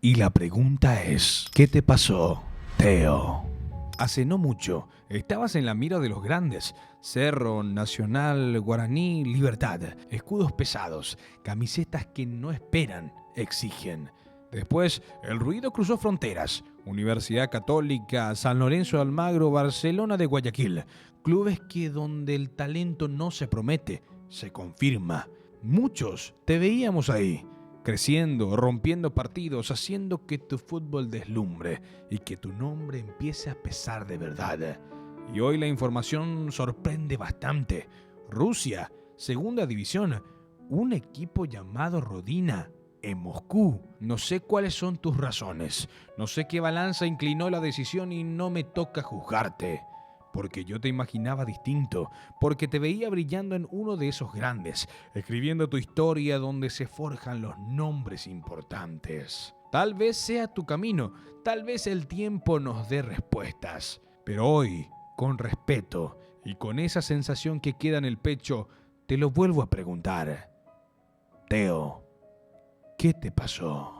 Y la pregunta es, ¿qué te pasó, Teo? Hace no mucho, estabas en la mira de los grandes. Cerro, Nacional, Guaraní, Libertad. Escudos pesados, camisetas que no esperan, exigen. Después, el ruido cruzó fronteras. Universidad Católica, San Lorenzo de Almagro, Barcelona de Guayaquil. Clubes que donde el talento no se promete, se confirma. Muchos te veíamos ahí, creciendo, rompiendo partidos, haciendo que tu fútbol deslumbre y que tu nombre empiece a pesar de verdad. Y hoy la información sorprende bastante. Rusia, segunda división, un equipo llamado Rodina, en Moscú. No sé cuáles son tus razones, no sé qué balanza inclinó la decisión y no me toca juzgarte. Porque yo te imaginaba distinto, porque te veía brillando en uno de esos grandes, escribiendo tu historia donde se forjan los nombres importantes. Tal vez sea tu camino, tal vez el tiempo nos dé respuestas, pero hoy, con respeto y con esa sensación que queda en el pecho, te lo vuelvo a preguntar. Teo, ¿qué te pasó?